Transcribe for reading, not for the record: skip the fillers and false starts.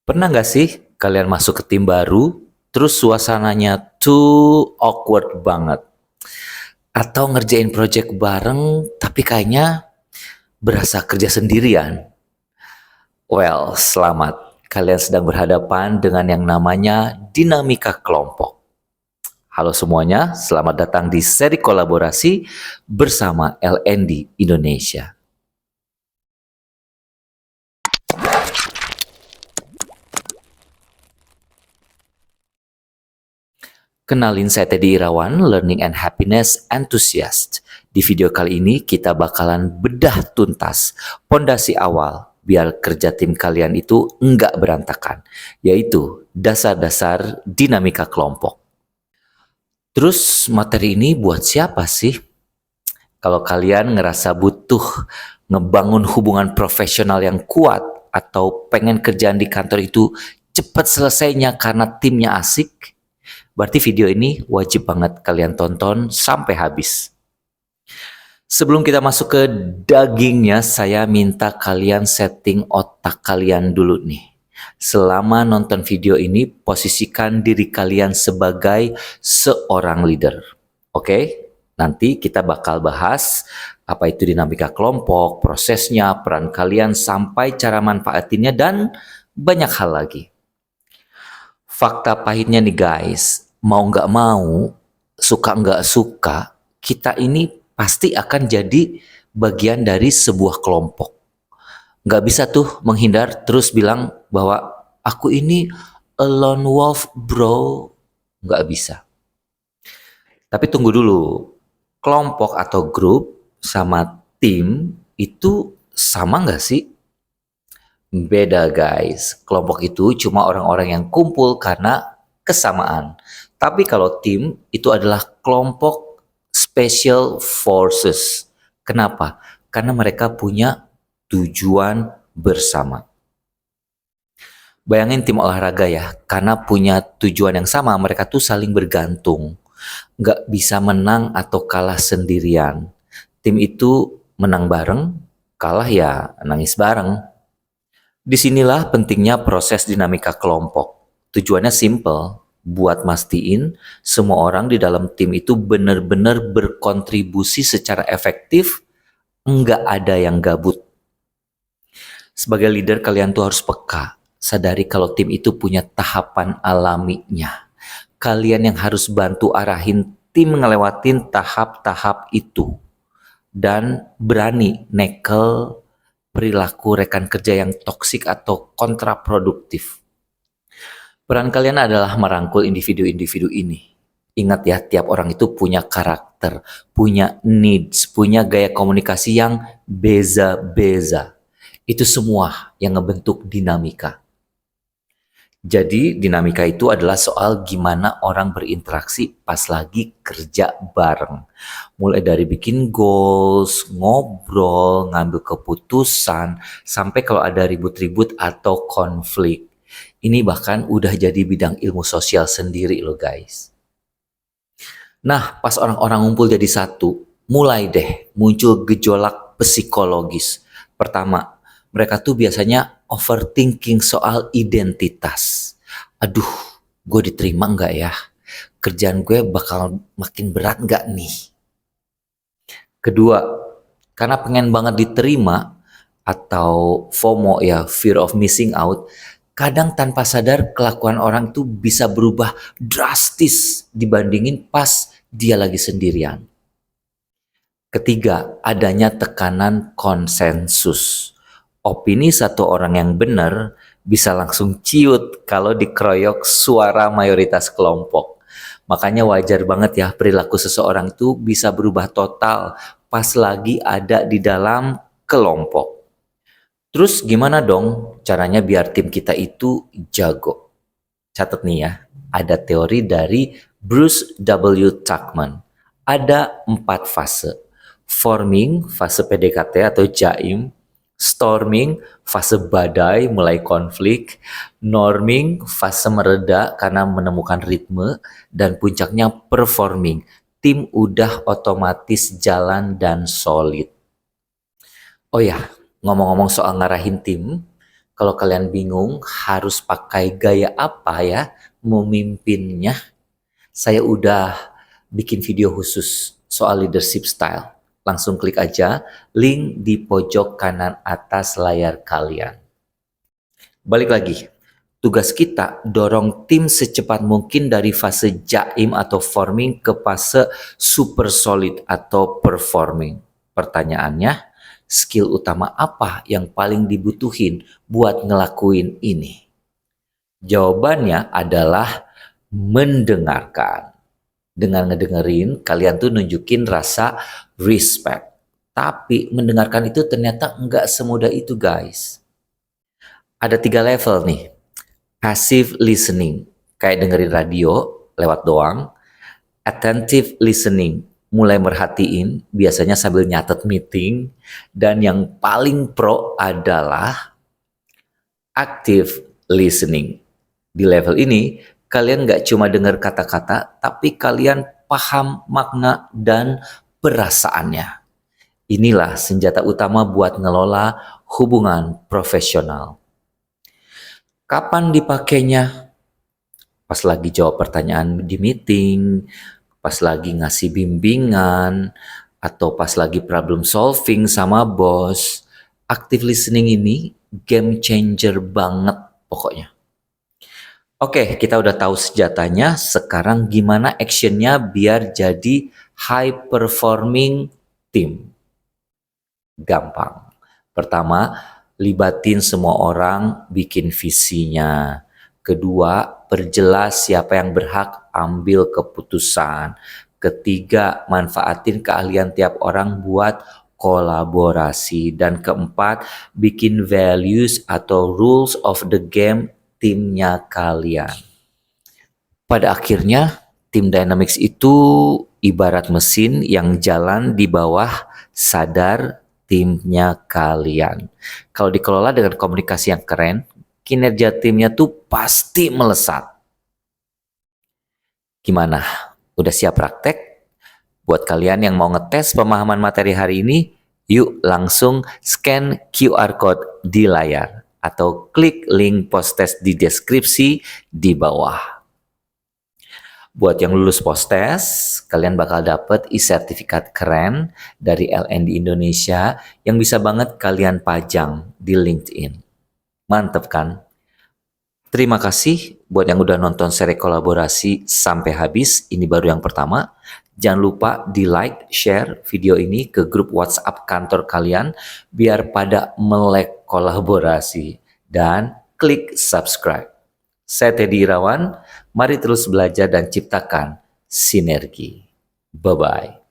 Pernah nggak sih kalian masuk ke tim baru, terus suasananya tuh awkward banget? Atau ngerjain project bareng, tapi kayaknya berasa kerja sendirian? Well, selamat. Kalian sedang berhadapan dengan yang namanya dinamika kelompok. Halo semuanya, selamat datang di seri kolaborasi bersama LND Indonesia. Kenalin, saya Teddy Irawan, Learning and Happiness Enthusiast. Di video kali ini kita bakalan bedah tuntas pondasi awal biar kerja tim kalian itu enggak berantakan, yaitu dasar-dasar dinamika kelompok. Terus materi ini buat siapa sih? Kalau kalian ngerasa butuh ngebangun hubungan profesional yang kuat atau pengen kerjaan di kantor itu cepat selesainya karena timnya asik, berarti video ini wajib banget kalian tonton sampai habis. Sebelum kita masuk ke dagingnya, saya minta kalian setting otak kalian dulu nih. Selama nonton video ini, posisikan diri kalian sebagai seorang leader. Oke? Nanti kita bakal bahas apa itu dinamika kelompok, prosesnya, peran kalian, sampai cara manfaatinnya, dan banyak hal lagi. Fakta pahitnya nih guys, mau nggak mau, suka nggak suka, kita ini pasti akan jadi bagian dari sebuah kelompok. Nggak bisa tuh menghindar terus bilang bahwa aku ini a lone wolf bro. Nggak bisa. Tapi tunggu dulu, kelompok atau grup sama tim itu sama nggak sih? Beda guys, kelompok itu cuma orang-orang yang kumpul karena kesamaan. Tapi kalau tim itu adalah kelompok special forces. Kenapa? Karena mereka punya tujuan bersama. Bayangin tim olahraga ya, karena punya tujuan yang sama, mereka tuh saling bergantung. Nggak bisa menang atau kalah sendirian. Tim itu menang bareng, kalah ya nangis bareng. Disinilah pentingnya proses dinamika kelompok. Tujuannya simple, buat mastiin semua orang di dalam tim itu benar-benar berkontribusi secara efektif, nggak ada yang gabut. Sebagai leader kalian tuh harus peka, sadari kalau tim itu punya tahapan alaminya. Kalian yang harus bantu arahin tim ngelewatin tahap-tahap itu. Dan berani nekel perilaku rekan kerja yang toksik atau kontraproduktif. Peran kalian adalah merangkul individu-individu ini. Ingat ya, tiap orang itu punya karakter, punya needs, punya gaya komunikasi yang beza-beza. Itu semua yang ngebentuk dinamika. Jadi dinamika itu adalah soal gimana orang berinteraksi pas lagi kerja bareng. Mulai dari bikin goals, ngobrol, ngambil keputusan, sampai kalau ada ribut-ribut atau konflik. Ini bahkan udah jadi bidang ilmu sosial sendiri loh guys. Nah, pas orang-orang ngumpul jadi satu, mulai deh muncul gejolak psikologis. Pertama, mereka tuh biasanya overthinking soal identitas. Aduh, gue diterima nggak ya? Kerjaan gue bakal makin berat nggak nih? Kedua, karena pengen banget diterima atau FOMO ya, fear of missing out, kadang tanpa sadar kelakuan orang tuh bisa berubah drastis dibandingin pas dia lagi sendirian. Ketiga, adanya tekanan konsensus. Opini satu orang yang benar bisa langsung ciut kalau dikeroyok suara mayoritas kelompok. Makanya wajar banget ya perilaku seseorang itu bisa berubah total pas lagi ada di dalam kelompok. Terus gimana dong caranya biar tim kita itu jago? Catat nih ya, ada teori dari Bruce W. Tuckman. Ada 4 fase. Forming, fase PDKT atau jaim. Storming, fase badai mulai konflik. Norming, fase mereda karena menemukan ritme. Dan puncaknya performing, tim udah otomatis jalan dan solid. Oh ya, ngomong-ngomong soal ngarahin tim, Kalau kalian bingung harus pakai gaya apa ya memimpinnya, saya udah bikin video khusus soal leadership style. Langsung klik aja link di pojok kanan atas layar kalian. Balik lagi, tugas kita dorong tim secepat mungkin dari fase jaim atau forming ke fase super solid atau performing. Pertanyaannya, skill utama apa yang paling dibutuhin buat ngelakuin ini? Jawabannya adalah mendengarkan. Dengan ngedengerin, kalian tuh nunjukin rasa respect. Tapi mendengarkan itu ternyata nggak semudah itu, guys. Ada 3 level nih. Passive listening, kayak dengerin radio lewat doang. Attentive listening, mulai merhatiin, biasanya sambil nyatet meeting. Dan yang paling pro adalah active listening. Di level ini, kalian nggak cuma dengar kata-kata, tapi kalian paham makna dan perasaannya. Inilah senjata utama buat ngelola hubungan profesional. Kapan dipakainya? Pas lagi jawab pertanyaan di meeting, pas lagi ngasih bimbingan, atau pas lagi problem solving sama bos. Active listening ini game changer banget pokoknya. Oke, kita udah tahu senjatanya, sekarang gimana actionnya biar jadi high performing team? Gampang. Pertama, libatin semua orang bikin visinya. Kedua, perjelas siapa yang berhak ambil keputusan. Ketiga, manfaatin keahlian tiap orang buat kolaborasi. Dan keempat, bikin values atau rules of the game timnya kalian. Pada akhirnya, tim Dynamics itu ibarat mesin yang jalan di bawah sadar timnya kalian. Kalau dikelola dengan komunikasi yang keren, kinerja timnya tuh pasti melesat. Gimana? Udah siap praktek? Buat kalian yang mau ngetes pemahaman materi hari ini, yuk langsung scan QR code di layar atau klik link post-test di deskripsi di bawah. Buat yang lulus post-test, kalian bakal dapet e-sertifikat keren dari LND Indonesia yang bisa banget kalian pajang di LinkedIn. Mantep kan? Terima kasih buat yang udah nonton seri kolaborasi sampai habis. Ini baru yang pertama. Jangan lupa di like, share video ini ke grup WhatsApp kantor kalian biar pada melek kolaborasi. Dan klik subscribe. Saya Teddy Irawan, mari terus belajar dan ciptakan sinergi. Bye-bye.